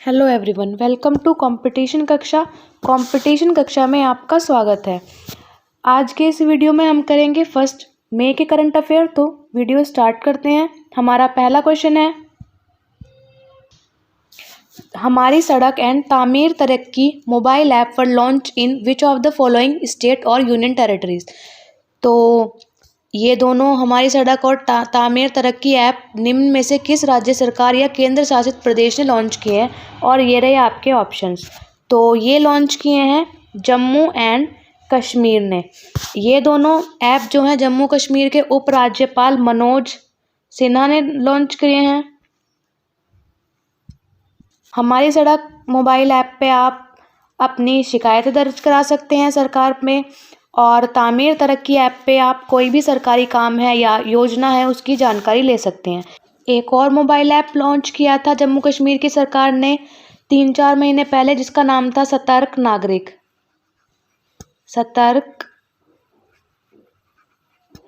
Hello everyone, welcome to competition कक्षा में आपका स्वागत है। आज के इस वीडियो में हम करेंगे फर्स्ट मई के करंट अफेयर। तो वीडियो स्टार्ट करते हैं। हमारा पहला क्वेश्चन है, हमारी सड़क एंड तामीर तरक्की mobile app were launch in which of the following state और यूनियन टेरिटरीज। तो ये दोनों हमारी सड़क और तामीर तरक्की ऐप निम्न में से किस राज्य सरकार या केंद्र शासित प्रदेश ने लॉन्च किए हैं, और ये रहे आपके ऑप्शंस। तो ये लॉन्च किए हैं जम्मू एंड कश्मीर ने। ये दोनों ऐप जो हैं जम्मू कश्मीर के उपराज्यपाल मनोज सिन्हा ने लॉन्च किए हैं। हमारी सड़क मोबाइल ऐप पे आप अपनी शिकायतें दर्ज करा सकते हैं सरकार में, और तामीर तरक्की ऐप पे आप कोई भी सरकारी काम है या योजना है उसकी जानकारी ले सकते हैं। एक और मोबाइल ऐप लॉन्च किया था जम्मू कश्मीर की सरकार ने 3-4 महीने पहले, जिसका नाम था सतर्क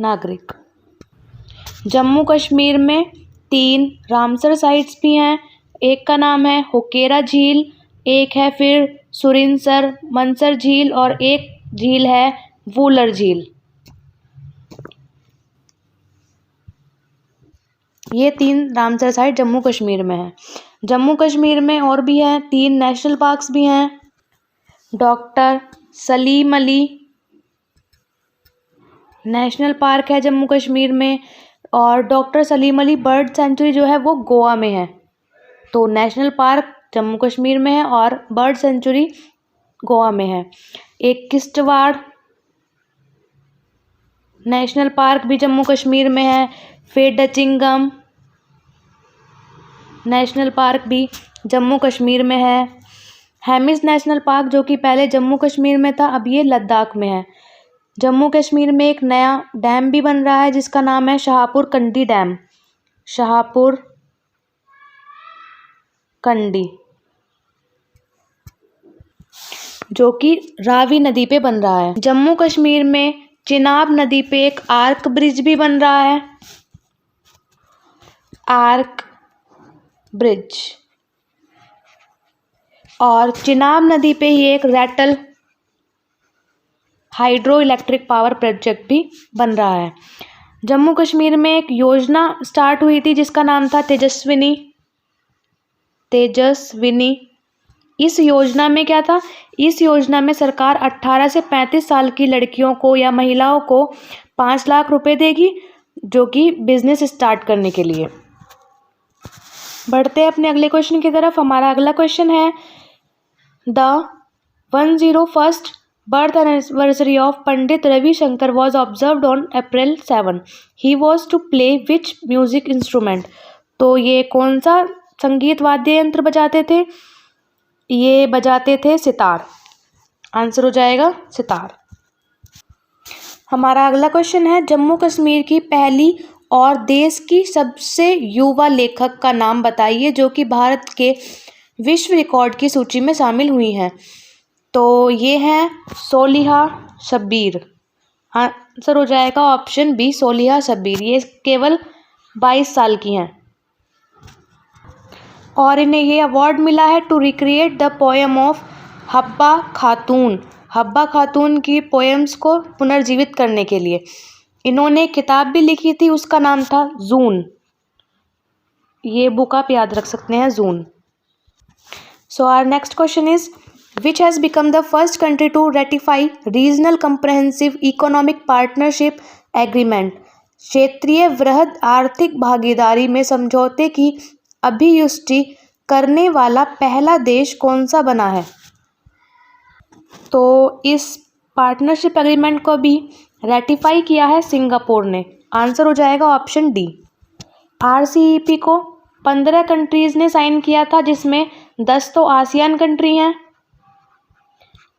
नागरिक। जम्मू कश्मीर में 3 रामसर साइट्स भी हैं। एक का नाम है हुकेरा झील, एक है फिर सुरिनसर मनसर झील, और एक झील है वूलर झील। ये 3 रामसर साइट जम्मू कश्मीर में है। जम्मू कश्मीर में और भी हैं 3 नेशनल पार्क्स भी हैं। Doctor Salim Ali national park है जम्मू कश्मीर में, और doctor Salim Ali bird sanctuary जो है वो गोवा में है। तो नेशनल पार्क जम्मू कश्मीर में है और बर्ड सेंचुरी गोवा में है। एक किश्तवाड़ नेशनल पार्क भी जम्मू कश्मीर में है। फिर डचिंगम नेशनल पार्क भी जम्मू कश्मीर में है। हेमिस नेशनल पार्क जो कि पहले जम्मू कश्मीर में था, अब ये लद्दाख में है। जम्मू कश्मीर में एक नया डैम भी बन रहा है जिसका नाम है शाहपुर कंडी डैम। शाहपुर कंडी, जो कि रावी नदी पे बन रहा है। जम्मू कश्मीर में चिनाब नदी पे एक आर्क ब्रिज भी बन रहा है। आर्क ब्रिज, और चिनाब नदी पे ही एक Ratle hydro electric power project भी बन रहा है। जम्मू कश्मीर में एक योजना स्टार्ट हुई थी जिसका नाम था तेजस्विनी। इस योजना में क्या था? इस योजना में सरकार 18 से 35 साल की लड़कियों को या महिलाओं को 5 लाख रुपए देगी, जो कि बिजनेस स्टार्ट करने के लिए। बढ़ते हैं अपने अगले क्वेश्चन की तरफ। हमारा अगला क्वेश्चन है, the 101st birth anniversary of Pandit Ravi Shankar was observed on April 7. He was to play which music instrument? तो ये कौन सा संगीत वाद्य यंत्र बजाते थे? ये बजाते थे सितार। आंसर हो जाएगा सितार। हमारा अगला क्वेश्चन है, जम्मू कश्मीर की पहली और देश की सबसे युवा लेखक का नाम बताइए जो कि भारत के विश्व रिकॉर्ड की सूची में शामिल हुई हैं। तो ये हैं सोलिहा शब्बीर। आंसर हो जाएगा ऑप्शन बी, सोलिहा शब्बीर। ये केवल 22 साल की हैं और इन्हें ये अवार्ड मिला है to recreate the poem of Habba Khatoon. Habba खातून की पोएम्स को पुनर्जीवित करने के लिए इन्होंने एक किताब भी लिखी थी, उसका नाम था जून। ये बुक आप याद रख सकते हैं, जून। So our next question is, which has become the first country to ratify regional comprehensive economic partnership agreement? क्षेत्रीय वृहद आर्थिक भागीदारी में समझौते की अभियुष्टि करने वाला पहला देश कौन सा बना है? तो इस पार्टनरशिप एग्रीमेंट को भी रेटिफाई किया है सिंगापुर ने। आंसर हो जाएगा ऑप्शन डी। RCEP को 15 कंट्रीज ने साइन किया था, जिसमें 10 तो आसियान कंट्री हैं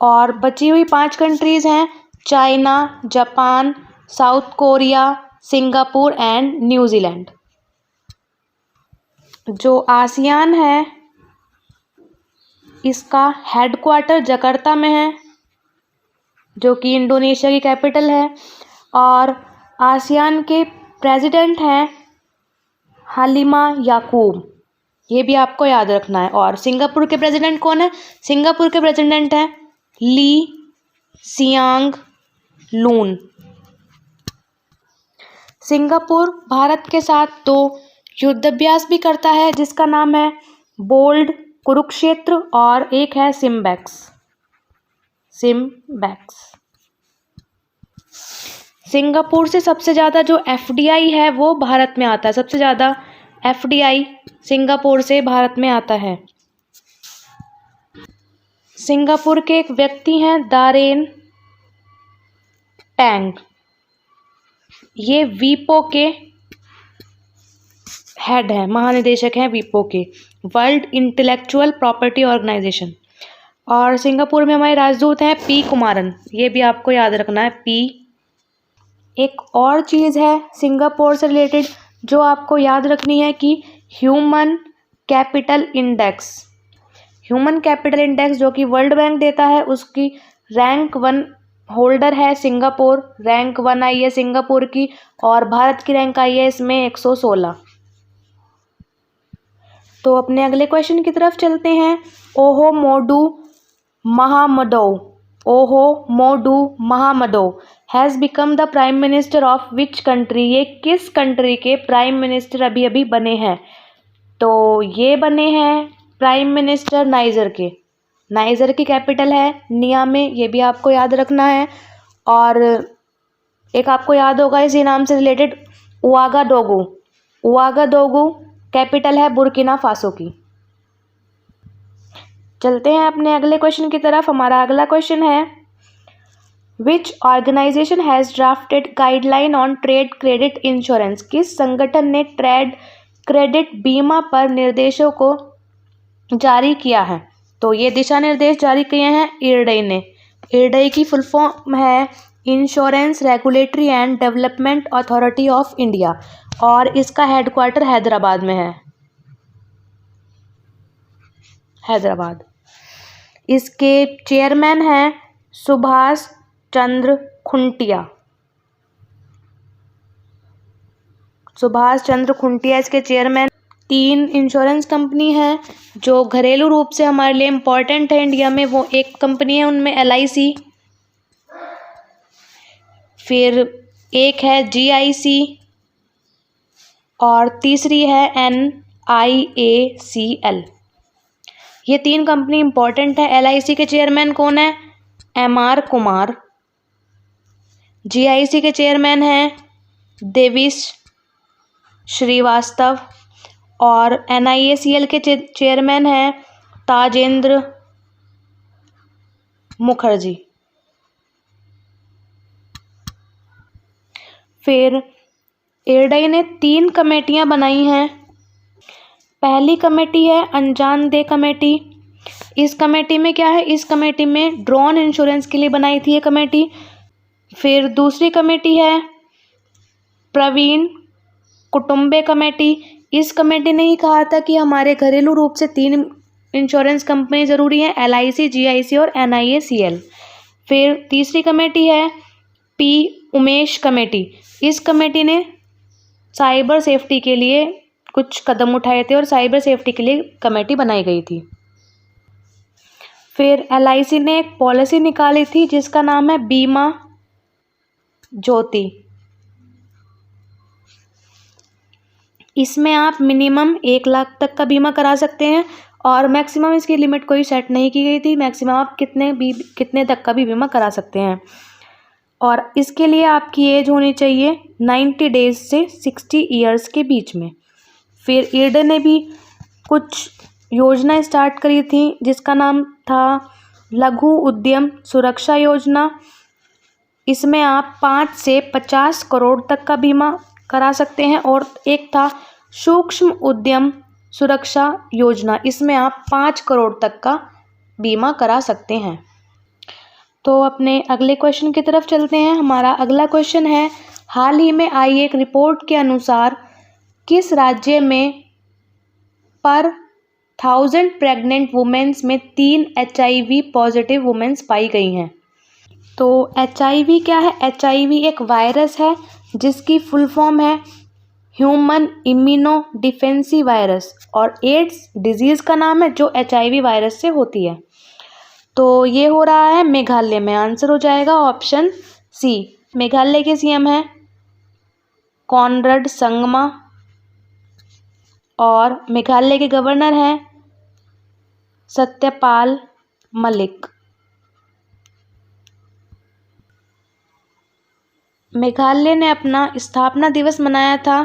और बची हुई 5 कंट्रीज हैं China, Japan, south Korea, Singapore and New Zealand. जो आसियान है इसका हेडक्वार्टर जकार्ता में है, जो कि इंडोनेशिया की कैपिटल है, और आसियान के प्रेसिडेंट हैं हालिमा याकूब। ये भी आपको याद रखना है। और सिंगापुर के प्रेसिडेंट कौन है? सिंगापुर के प्रेसिडेंट हैं ली सियांग लून। सिंगापुर भारत के साथ 2 युद्धाभ्यास भी करता है, जिसका नाम है बोल्ड कुरुक्षेत्र और एक है सिम्बैक्स। सिंगापुर से सबसे ज़्यादा जो एफडीआई है वो भारत में आता है। सबसे ज़्यादा एफडीआई सिंगापुर से भारत में आता है। सिंगापुर के एक व्यक्ति हैं दारेन टैंग। ये वीपो के हेड हैं, महानिदेशक हैं वीपो के, वर्ल्ड इंटेलेक्चुअल प्रॉपर्टी ऑर्गेनाइजेशन। और सिंगापुर में हमारे राजदूत हैं पी कुमारन। ये भी आपको याद रखना है, पी। एक और चीज़ है सिंगापुर से रिलेटेड जो आपको याद रखनी है कि ह्यूमन कैपिटल इंडेक्स जो कि वर्ल्ड बैंक देता है, उसकी रैंक 1 होल्डर है सिंगापुर। रैंक 1 आई है सिंगापुर की, और भारत की रैंक आई है इसमें 116। तो अपने अगले क्वेश्चन की तरफ चलते हैं। ओहो मोडू महामडो has become the prime minister of which country. ये किस कंट्री के प्राइम मिनिस्टर अभी अभी बने हैं? तो ये बने हैं प्राइम मिनिस्टर नाइजर के। नाइजर की कैपिटल है नियामे, ये भी आपको याद रखना है। और एक आपको याद होगा इसी नाम से रिलेटेड उआगाडोगू कैपिटल है बुर्किना फासो की। चलते हैं अपने अगले क्वेश्चन की तरफ। हमारा अगला क्वेश्चन है which organisation has drafted guideline on trade credit insurance. किस संगठन ने ट्रेड क्रेडिट बीमा पर निर्देशों को जारी किया है? तो ये दिशा निर्देश जारी किए हैं IRDAI ने। IRDAI की फुल फॉर्म है insurance regulatory and development authority of India, और इसका हेडक्वार्टर हैदराबाद में है। हैदराबाद। इसके चेयरमैन हैं सुभाष चंद्र खुंटिया इसके चेयरमैन। 3 इंश्योरेंस कंपनी है जो घरेलू रूप से हमारे लिए इम्पोर्टेंट है इंडिया में। वो एक कंपनी है उनमें LIC, फिर एक है GIC और तीसरी है NIACL। ये 3 कंपनी इम्पोर्टेंट है। LIC के चेयरमैन कौन है? MR कुमार। GIC के चेयरमैन हैं देविश श्रीवास्तव, और NIACL के चेयरमैन हैं ताजेंद्र मुखर्जी। फिर IRDAI ने 3 कमेटियां बनाई हैं। पहली कमेटी है अनजान दे कमेटी। इस कमेटी में क्या है? इस कमेटी में ड्रोन इंश्योरेंस के लिए बनाई थी ये कमेटी। फिर दूसरी कमेटी है प्रवीण कुटुंबे कमेटी। इस कमेटी ने ही कहा था कि हमारे घरेलू रूप से 3 इंश्योरेंस कंपनी ज़रूरी हैं, LIC, GIC और NIACL। फिर तीसरी कमेटी है P उमेश कमेटी। इस कमेटी ने साइबर सेफ्टी के लिए कुछ कदम उठाए थे और साइबर सेफ्टी के लिए कमेटी बनाई गई थी। फिर LIC ने एक पॉलिसी निकाली थी जिसका नाम है बीमा ज्योति। इसमें आप मिनिमम 1 लाख तक का बीमा करा सकते हैं, और मैक्सिमम इसकी लिमिट कोई सेट नहीं की गई थी। मैक्सिमम आप कितने तक का भी बीमा करा सकते हैं, और इसके लिए आपकी एज होनी चाहिए 90 डेज से 60 ईयर्स के बीच में। फिर IRDAI ने भी कुछ योजना स्टार्ट करी थी जिसका नाम था लघु उद्यम सुरक्षा योजना। इसमें आप 5 से 50 करोड़ तक का बीमा करा सकते हैं, और एक था सूक्ष्म उद्यम सुरक्षा योजना। इसमें आप 5 करोड़ तक का बीमा करा सकते हैं। तो अपने अगले क्वेश्चन की तरफ चलते हैं। हमारा अगला क्वेश्चन है हाल ही में आई एक रिपोर्ट के अनुसार किस राज्य में पर 1000 प्रेग्नेंट वुमेन्स में 3 HIV पॉजिटिव वुमेन्स पाई गई हैं? तो HIV क्या है? HIV एक वायरस है जिसकी फुल फॉर्म है ह्यूमन इम्यूनो डिफेंसी वायरस, और एड्स डिजीज़ का नाम है जो HIV वायरस से होती है। तो ये हो रहा है मेघालय में। आंसर हो जाएगा ऑप्शन सी। मेघालय के CM हैं कॉनरड संगमा, और मेघालय के गवर्नर हैं सत्यपाल मलिक। मेघालय ने अपना स्थापना दिवस मनाया था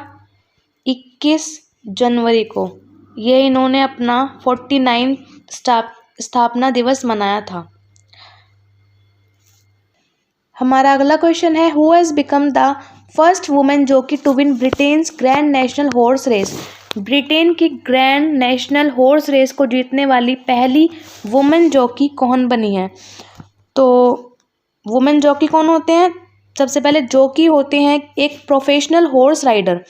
21 जनवरी को। ये इन्होंने अपना 49 स्थापना दिवस मनाया था। हमारा अगला क्वेश्चन है, who has become the first women jockey to win Britain's Grand National horse race. Britain की ग्रैंड नेशनल हॉर्स रेस को जीतने वाली पहली वुमेन जॉकी कौन बनी है? तो वुमेन जॉकी कौन होते हैं? सबसे पहले जॉकी होते हैं एक प्रोफेशनल हॉर्स राइडर,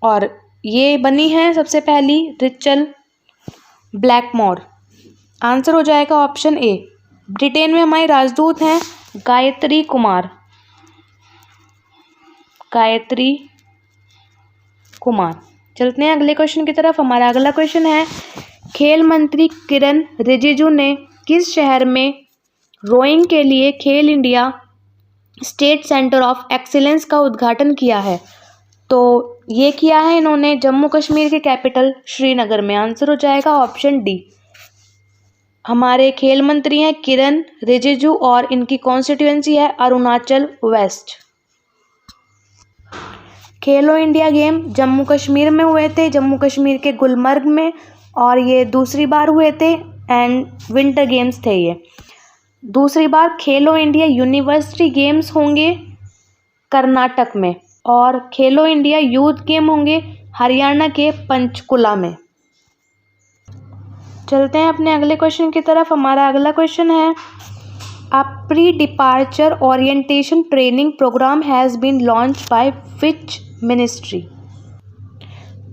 और ये बनी है सबसे पहली रिचल ब्लैकमोर। आंसर हो जाएगा ऑप्शन ए। ब्रिटेन में हमारे राजदूत हैं गायत्री कुमार। गायत्री कुमार। चलते हैं अगले क्वेश्चन की तरफ। हमारा अगला क्वेश्चन है, खेल मंत्री किरण रिजिजू ने किस शहर में रोइंग के लिए खेल India state centre of excellence का उद्घाटन किया है? तो ये किया है इन्होंने जम्मू कश्मीर के कैपिटल श्रीनगर में। आंसर हो जाएगा ऑप्शन डी। हमारे खेल मंत्री हैं किरण रिजिजू और इनकी कॉन्स्टिट्यूएंसी है अरुणाचल वेस्ट। खेलो इंडिया गेम जम्मू कश्मीर में हुए थे, जम्मू कश्मीर के गुलमर्ग में, और ये दूसरी बार हुए थे एंड विंटर गेम्स थे ये। दूसरी बार खेलो इंडिया यूनिवर्सिटी गेम्स होंगे कर्नाटक में, और खेलो इंडिया यूथ गेम होंगे हरियाणा के पंचकुला में। चलते हैं अपने अगले क्वेश्चन की तरफ। हमारा अगला क्वेश्चन है, a pre departure orientation training programme has been launch by which ministry.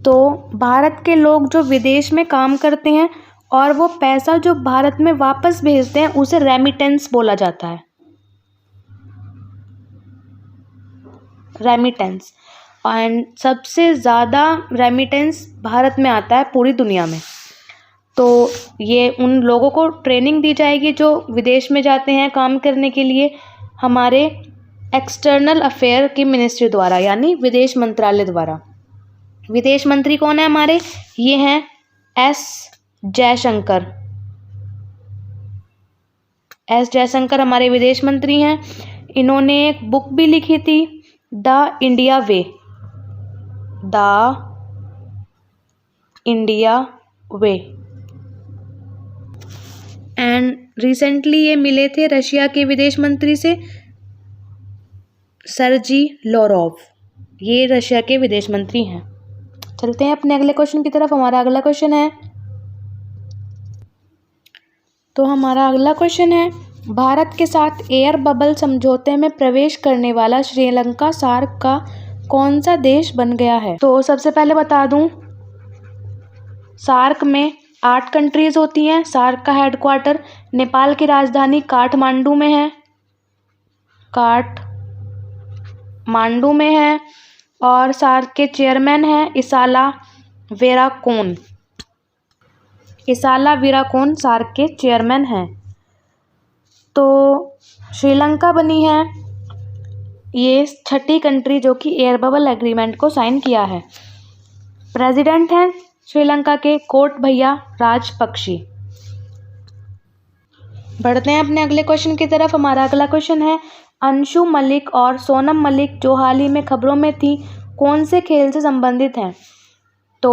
तो भारत के लोग जो विदेश में काम करते हैं और वो पैसा जो भारत में वापस भेजते हैं उसे रेमिटेंस बोला जाता है। रेमिटेंस। एंड सबसे ज़्यादा रेमिटेंस भारत में आता है पूरी दुनिया में। तो ये उन लोगों को ट्रेनिंग दी जाएगी जो विदेश में जाते हैं काम करने के लिए, हमारे एक्सटर्नल अफेयर की मिनिस्ट्री द्वारा, यानी विदेश मंत्रालय द्वारा। विदेश मंत्री कौन है हमारे? ये हैं एस जयशंकर। एस जयशंकर हमारे विदेश मंत्री हैं। इन्होंने एक बुक भी लिखी थी, the India way. The India way. And recently ये मिले थे रशिया के विदेश मंत्री से, सर्जी लॉरोव। ये रशिया के विदेश मंत्री हैं। चलते हैं अपने अगले क्वेश्चन की तरफ। हमारा अगला क्वेश्चन है, तो हमारा अगला क्वेश्चन है, भारत के साथ एयर बबल समझौते में प्रवेश करने वाला श्रीलंका सार्क का कौन सा देश बन गया है? तो सबसे पहले बता दूं, सार्क में 8 कंट्रीज होती हैं। सार्क का हेडक्वार्टर नेपाल की राजधानी काठमांडू में है। काठमांडू में है। और सार्क के चेयरमैन हैं इसाला वेराकोन। इसाला वीराकोन सार्क के चेयरमैन हैं। तो श्रीलंका बनी है ये 6ठी कंट्री जो कि एयर बबल एग्रीमेंट को साइन किया है। प्रेसिडेंट हैं श्रीलंका के कोटभैया राजपक्षी। बढ़ते हैं अपने अगले क्वेश्चन की तरफ। हमारा अगला क्वेश्चन है, अंशु मलिक और सोनम मलिक जो हाल ही में खबरों में थी, कौन से खेल से संबंधित हैं? तो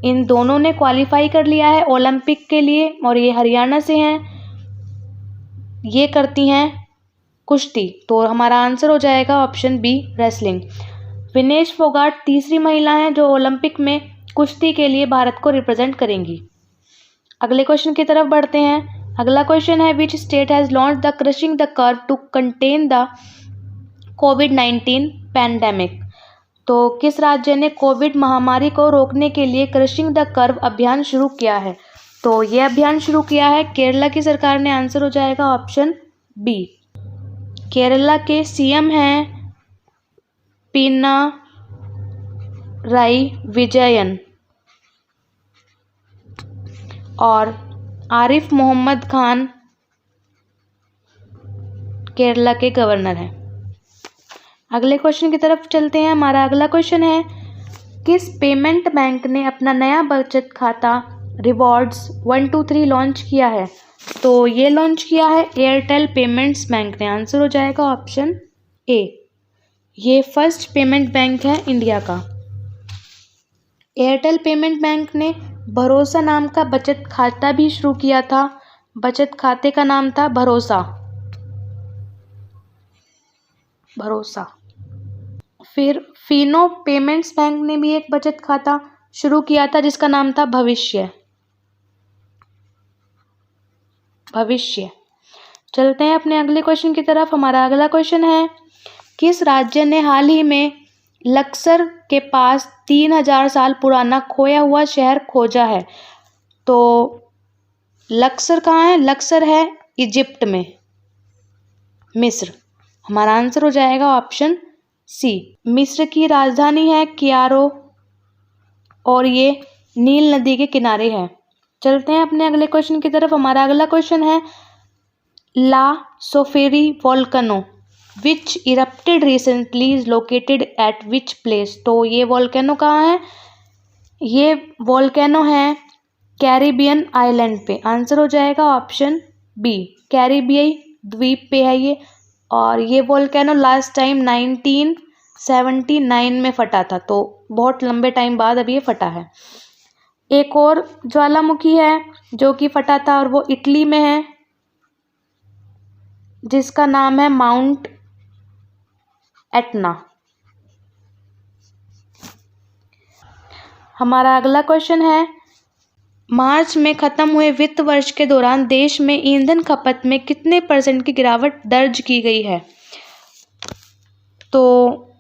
इन दोनों ने क्वालिफाई कर लिया है ओलंपिक के लिए, और ये हरियाणा से हैं। ये करती हैं कुश्ती। तो हमारा आंसर हो जाएगा option B, wrestling. Vinesh Phogat तीसरी महिला हैं जो ओलंपिक में कुश्ती के लिए भारत को रिप्रेजेंट करेंगी। अगले क्वेश्चन की तरफ बढ़ते हैं। अगला क्वेश्चन है, which state has launch the crushing the curve to contain the कोविड-19 पैंडेमिक। तो किस राज्य ने कोविड महामारी को रोकने के लिए क्रशिंग द कर्व अभियान शुरू किया है? तो ये अभियान शुरू किया है केरला की सरकार ने। आंसर हो जाएगा ऑप्शन बी। केरला के CM हैं राई विजयन और आरिफ मोहम्मद खान केरला के गवर्नर हैं। अगले क्वेश्चन की तरफ चलते हैं। हमारा अगला क्वेश्चन है, किस पेमेंट बैंक ने अपना नया बचत खाता रिवॉर्ड्स 123 लॉन्च किया है? तो ये लॉन्च किया है एयरटेल पेमेंट्स बैंक ने। आंसर हो जाएगा ऑप्शन ए। ये फर्स्ट पेमेंट बैंक है इंडिया का। एयरटेल पेमेंट बैंक ने भरोसा नाम का बचत खाता भी शुरू किया था। बचत खाते का नाम था भरोसा। फिर फिनो पेमेंट्स बैंक ने भी एक बचत खाता शुरू किया था जिसका नाम था भविष्य। चलते हैं अपने अगले क्वेश्चन की तरफ। हमारा अगला क्वेश्चन है, किस राज्य ने हाल ही में लक्सर के पास 3000 साल पुराना खोया हुआ शहर खोजा है? तो लक्सर कहाँ है? लक्सर है इजिप्ट में, मिस्र। हमारा आंसर हो जाएगा ऑप्शन सी। मिस्र की राजधानी है कायरो और ये नील नदी के किनारे है। चलते हैं अपने अगले क्वेश्चन की तरफ। हमारा अगला क्वेश्चन है, La Soufriere volcano which erupted recently is located at which place? तो ये वोल्केनो कहाँ है? ये वोल्केनो है कैरिबियन आइलैंड पे। आंसर हो जाएगा ऑप्शन बी, कैरिबियन द्वीप पे है ये। और ये वोल्केनो लास्ट टाइम 1979 में फटा था, तो बहुत लंबे टाइम बाद अभी ये फटा है। एक और ज्वालामुखी है जो कि फटा था और वो इटली में है, जिसका नाम है माउंट एटना। हमारा अगला क्वेश्चन है, मार्च में खत्म हुए वित्त वर्ष के दौरान देश में ईंधन खपत में कितने % की गिरावट दर्ज की गई है? तो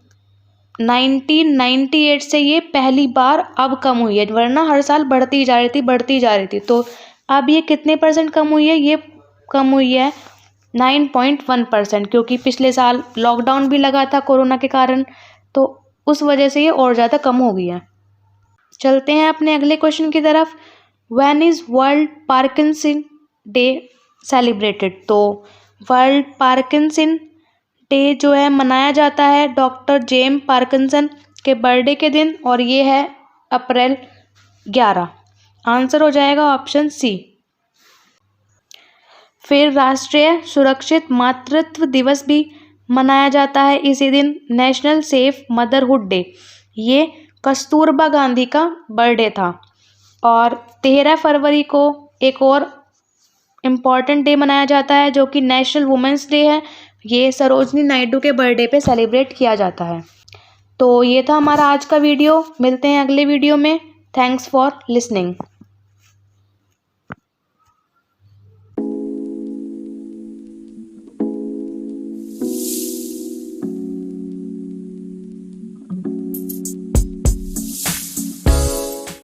1998 से ये पहली बार अब कम हुई है, वरना हर साल बढ़ती जा रही थी। तो अब ये कितने % कम हुई है? ये कम हुई है 9.1%, क्योंकि पिछले साल लॉकडाउन भी लगा था कोरोना के कारण, तो उस वजह से ये और ज़्यादा कम हो गई है। चलते हैं अपने अगले क्वेश्चन की तरफ। When is world Parkinson day celebrated? तो वर्ल्ड पार्किंसन डे जो है मनाया जाता है डॉक्टर जेम्स पार्किंसन के बर्थडे के दिन, और ये है अप्रैल 11। आंसर हो जाएगा ऑप्शन सी। फिर राष्ट्रीय सुरक्षित मातृत्व दिवस भी मनाया जाता है इसी दिन, नेशनल सेफ मदरहुड डे। ये कस्तूरबा गांधी का बर्थडे था। और 13 फरवरी को एक और इम्पॉर्टेंट डे मनाया जाता है जो कि नेशनल वुमेंस डे है। ये सरोजनी नायडू के बर्थडे पे सेलिब्रेट किया जाता है। तो ये था हमारा आज का वीडियो। मिलते हैं अगले वीडियो में। Thanks for listening.